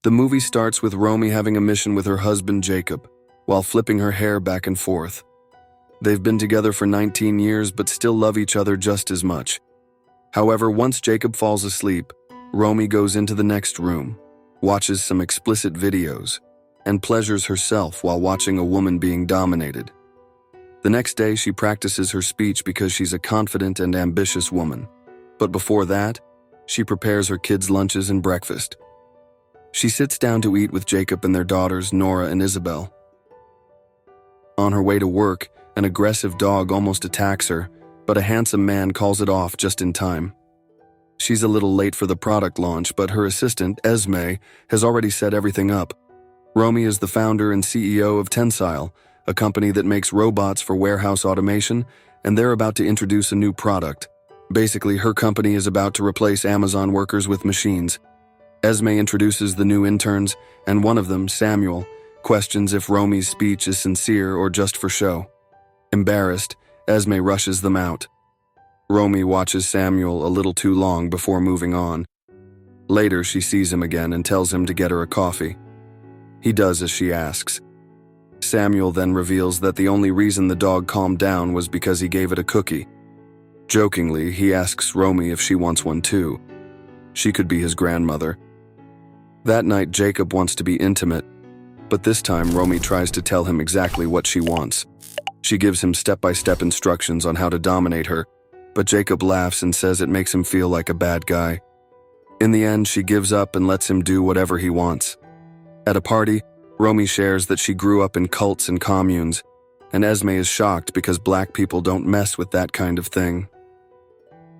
The movie starts with Romy having a mission with her husband Jacob, while flipping her hair back and forth. They've been together for 19 years but still love each other just as much. However, once Jacob falls asleep, Romy goes into the next room, watches some explicit videos, and pleasures herself while watching a woman being dominated. The next day, she practices her speech because she's a confident and ambitious woman. But before that, she prepares her kids' lunches and breakfast. She sits down to eat with Jacob and their daughters, Nora and Isabel. On her way to work, an aggressive dog almost attacks her, but a handsome man calls it off just in time. She's a little late for the product launch, but her assistant, Esme, has already set everything up. Romy is the founder and CEO of Tensile, a company that makes robots for warehouse automation, and they're about to introduce a new product. Basically, her company is about to replace Amazon workers with machines. Esme introduces the new interns, and one of them, Samuel, questions if Romy's speech is sincere or just for show. Embarrassed, Esme rushes them out. Romy watches Samuel a little too long before moving on. Later, she sees him again and tells him to get her a coffee. He does as she asks. Samuel then reveals that the only reason the dog calmed down was because he gave it a cookie. Jokingly, he asks Romy if she wants one too. She could be his grandmother. That night, Jacob wants to be intimate, but this time Romy tries to tell him exactly what she wants. She gives him step-by-step instructions on how to dominate her, but Jacob laughs and says it makes him feel like a bad guy. In the end, she gives up and lets him do whatever he wants. At a party, Romy shares that she grew up in cults and communes, and Esme is shocked because black people don't mess with that kind of thing.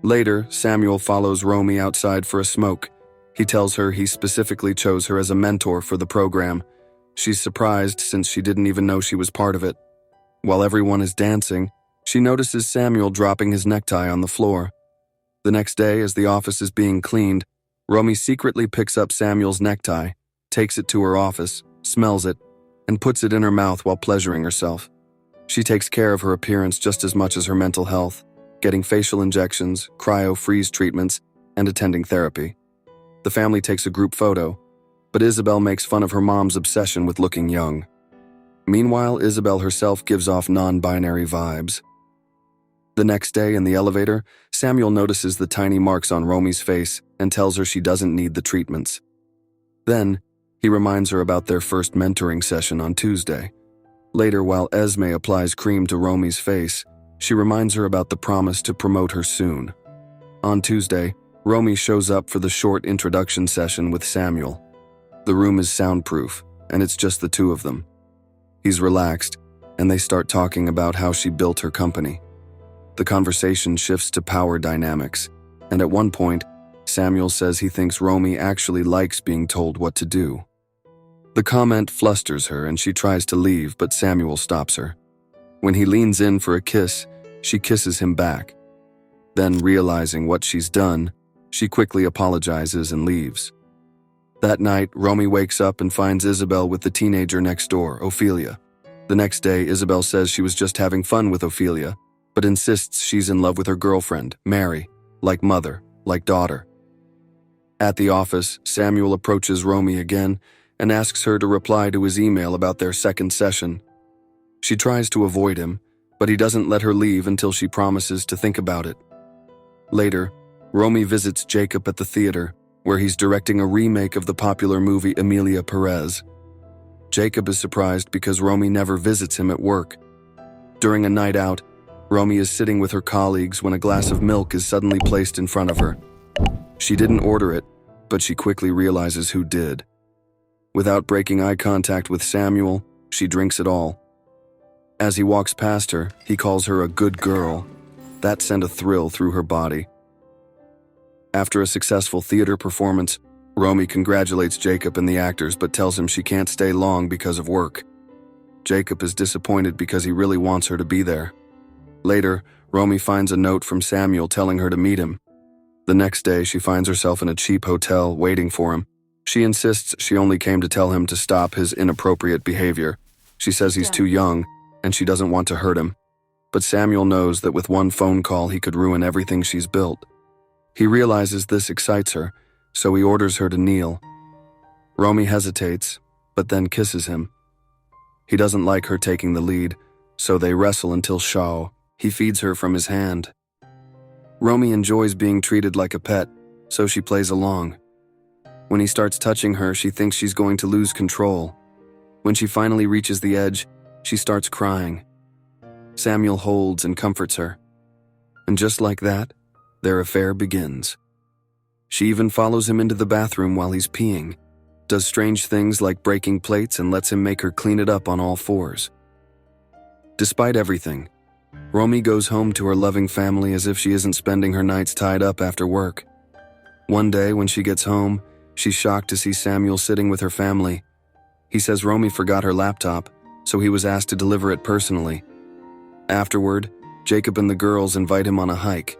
Later, Samuel follows Romy outside for a smoke. He tells her he specifically chose her as a mentor for the program. She's surprised since she didn't even know she was part of it. While everyone is dancing, she notices Samuel dropping his necktie on the floor. The next day, as the office is being cleaned, Romy secretly picks up Samuel's necktie, takes it to her office, smells it, and puts it in her mouth while pleasuring herself. She takes care of her appearance just as much as her mental health, getting facial injections, cryo-freeze treatments, and attending therapy. The family takes a group photo, but Isabel makes fun of her mom's obsession with looking young. Meanwhile, Isabel herself gives off non-binary vibes. The next day in the elevator, Samuel notices the tiny marks on Romy's face and tells her she doesn't need the treatments. Then, he reminds her about their first mentoring session on Tuesday. Later, while Esme applies cream to Romy's face, she reminds her about the promise to promote her soon. On Tuesday, Romy shows up for the short introduction session with Samuel. The room is soundproof, and it's just the two of them. He's relaxed, and they start talking about how she built her company. The conversation shifts to power dynamics, and at one point, Samuel says he thinks Romy actually likes being told what to do. The comment flusters her and she tries to leave, but Samuel stops her. When he leans in for a kiss, she kisses him back. Then, realizing what she's done, she quickly apologizes and leaves. That night, Romy wakes up and finds Isabel with the teenager next door, Ophelia. The next day, Isabel says she was just having fun with Ophelia, but insists she's in love with her girlfriend, Mary, like mother, like daughter. At the office, Samuel approaches Romy again and asks her to reply to his email about their second session. She tries to avoid him, but he doesn't let her leave until she promises to think about it. Later, Romy visits Jacob at the theater, where he's directing a remake of the popular movie Emilia Perez. Jacob is surprised because Romy never visits him at work. During a night out, Romy is sitting with her colleagues when a glass of milk is suddenly placed in front of her. She didn't order it, but she quickly realizes who did. Without breaking eye contact with Samuel, she drinks it all. As he walks past her, he calls her a good girl. That sent a thrill through her body. After a successful theater performance, Romy congratulates Jacob and the actors but tells him she can't stay long because of work. Jacob is disappointed because he really wants her to be there. Later, Romy finds a note from Samuel telling her to meet him. The next day, she finds herself in a cheap hotel waiting for him. She insists she only came to tell him to stop his inappropriate behavior. She says he's too young, and she doesn't want to hurt him. But Samuel knows that with one phone call he could ruin everything she's built. He realizes this excites her, so he orders her to kneel. Romy hesitates, but then kisses him. He doesn't like her taking the lead, so they wrestle until he feeds her from his hand. Romy enjoys being treated like a pet, so she plays along. When he starts touching her, she thinks she's going to lose control. When she finally reaches the edge, she starts crying. Samuel holds and comforts her. And just like that, their affair begins. She even follows him into the bathroom while he's peeing, does strange things like breaking plates and lets him make her clean it up on all fours. Despite everything, Romy goes home to her loving family as if she isn't spending her nights tied up after work. One day when she gets home, she's shocked to see Samuel sitting with her family. He says Romy forgot her laptop, so he was asked to deliver it personally. Afterward, Jacob and the girls invite him on a hike.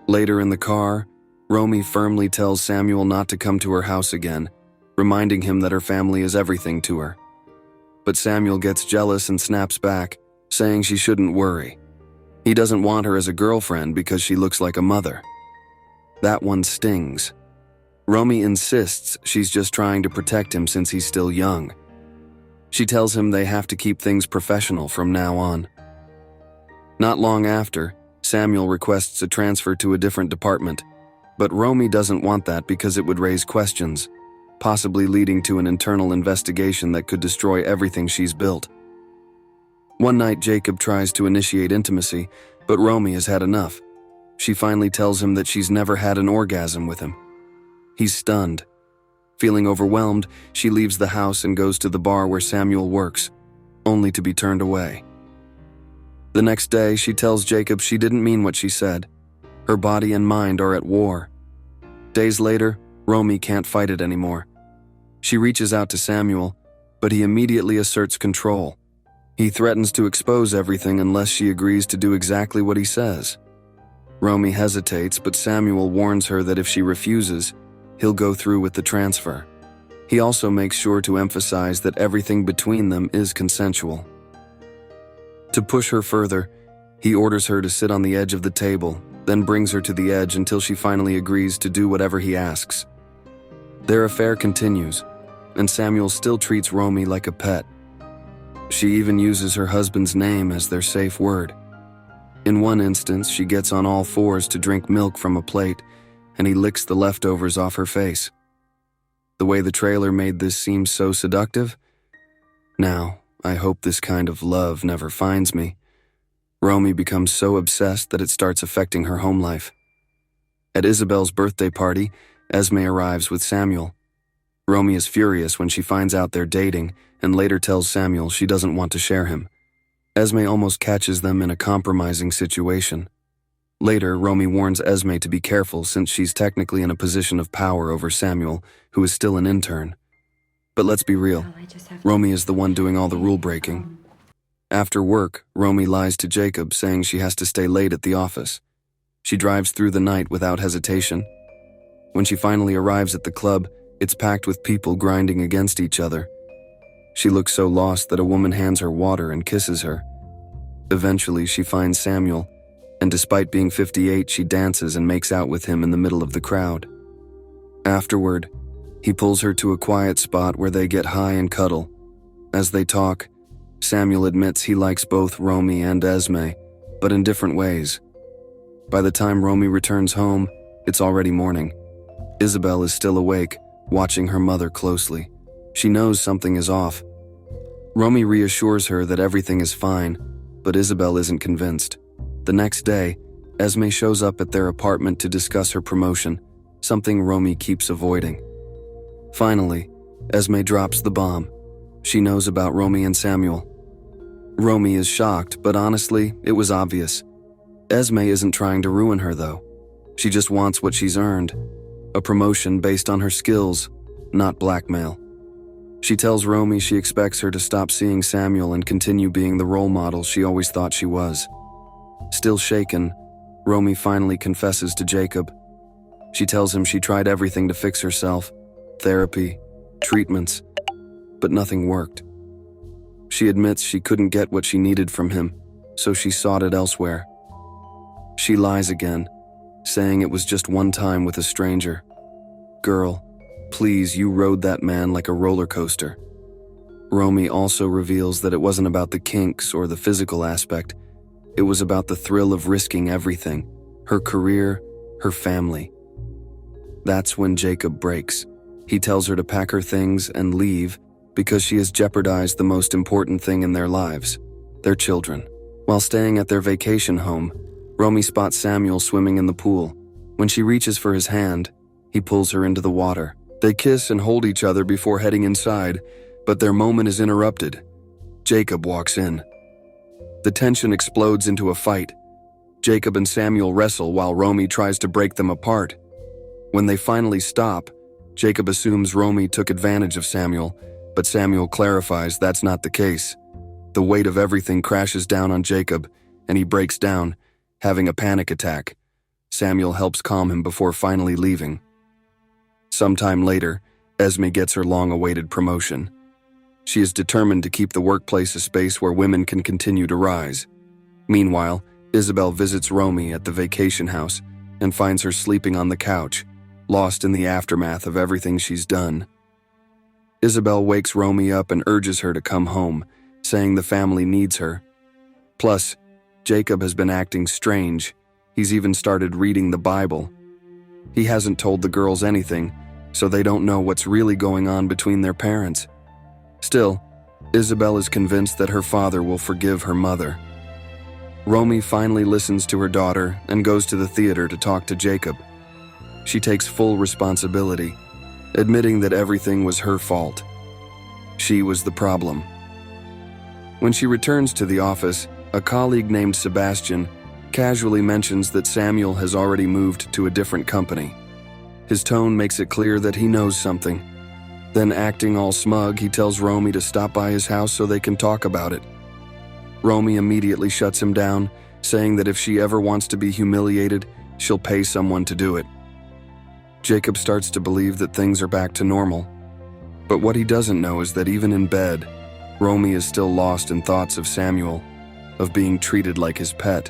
Later in the car, Romy firmly tells Samuel not to come to her house again, reminding him that her family is everything to her. But Samuel gets jealous and snaps back, saying she shouldn't worry. He doesn't want her as a girlfriend because she looks like a mother. That one stings. Romy insists she's just trying to protect him since he's still young. She tells him they have to keep things professional from now on. Not long after, Samuel requests a transfer to a different department, but Romy doesn't want that because it would raise questions, possibly leading to an internal investigation that could destroy everything she's built. One night, Jacob tries to initiate intimacy, but Romy has had enough. She finally tells him that she's never had an orgasm with him. He's stunned. Feeling overwhelmed, she leaves the house and goes to the bar where Samuel works, only to be turned away. The next day, she tells Jacob she didn't mean what she said. Her body and mind are at war. Days later, Romy can't fight it anymore. She reaches out to Samuel, but he immediately asserts control. He threatens to expose everything unless she agrees to do exactly what he says. Romy hesitates, but Samuel warns her that if she refuses, he'll go through with the transfer. He also makes sure to emphasize that everything between them is consensual. To push her further, he orders her to sit on the edge of the table, then brings her to the edge until she finally agrees to do whatever he asks. Their affair continues, and Samuel still treats Romy like a pet. She even uses her husband's name as their safe word. In one instance, she gets on all fours to drink milk from a plate, and he licks the leftovers off her face. The way the trailer made this seem so seductive? Now, I hope this kind of love never finds me. Romy becomes so obsessed that it starts affecting her home life. At Isabel's birthday party, Esme arrives with Samuel. Romy is furious when she finds out they're dating and later tells Samuel she doesn't want to share him. Esme almost catches them in a compromising situation. Later, Romy warns Esme to be careful since she's technically in a position of power over Samuel, who is still an intern. But let's be real, Romy is the one doing all the rule breaking. After work, Romy lies to Jacob saying she has to stay late at the office. She drives through the night without hesitation. When she finally arrives at the club, it's packed with people grinding against each other. She looks so lost that a woman hands her water and kisses her. Eventually, she finds Samuel, and despite being 58, she dances and makes out with him in the middle of the crowd. Afterward, he pulls her to a quiet spot where they get high and cuddle. As they talk, Samuel admits he likes both Romy and Esme, but in different ways. By the time Romy returns home, it's already morning. Isabel is still awake, watching her mother closely. She knows something is off. Romy reassures her that everything is fine, but Isabel isn't convinced. The next day, Esme shows up at their apartment to discuss her promotion, something Romy keeps avoiding. Finally, Esme drops the bomb. She knows about Romy and Samuel. Romy is shocked, but honestly, it was obvious. Esme isn't trying to ruin her, though. She just wants what she's earned, a promotion based on her skills, not blackmail. She tells Romy she expects her to stop seeing Samuel and continue being the role model she always thought she was. Still shaken, Romy finally confesses to Jacob. She tells him she tried everything to fix herself, therapy, treatments, but nothing worked. She admits she couldn't get what she needed from him, so she sought it elsewhere. She lies again, saying it was just one time with a stranger. Girl, please, you rode that man like a roller coaster." Romy also reveals that it wasn't about the kinks or the physical aspect. It was about the thrill of risking everything: her career, her family. That's when Jacob breaks. He tells her to pack her things and leave because she has jeopardized the most important thing in their lives: their children. While staying at their vacation home, Romy spots Samuel swimming in the pool. When she reaches for his hand, he pulls her into the water. They kiss and hold each other before heading inside, but their moment is interrupted. Jacob walks in. The tension explodes into a fight. Jacob and Samuel wrestle while Romy tries to break them apart. When they finally stop, Jacob assumes Romy took advantage of Samuel, but Samuel clarifies that's not the case. The weight of everything crashes down on Jacob, and he breaks down, having a panic attack. Samuel helps calm him before finally leaving. Sometime later, Esme gets her long-awaited promotion. She is determined to keep the workplace a space where women can continue to rise. Meanwhile, Isabel visits Romy at the vacation house and finds her sleeping on the couch, lost in the aftermath of everything she's done. Isabel wakes Romy up and urges her to come home, saying the family needs her. Plus, Jacob has been acting strange. He's even started reading the Bible. He hasn't told the girls anything, so they don't know what's really going on between their parents. Still, Isabel is convinced that her father will forgive her mother. Romy finally listens to her daughter and goes to the theater to talk to Jacob. She takes full responsibility, admitting that everything was her fault. She was the problem. When she returns to the office, a colleague named Sebastian casually mentions that Samuel has already moved to a different company. His tone makes it clear that he knows something. Then, acting all smug, he tells Romy to stop by his house so they can talk about it. Romy immediately shuts him down, saying that if she ever wants to be humiliated, she'll pay someone to do it. Jacob starts to believe that things are back to normal. But what he doesn't know is that even in bed, Romy is still lost in thoughts of Samuel, of being treated like his pet.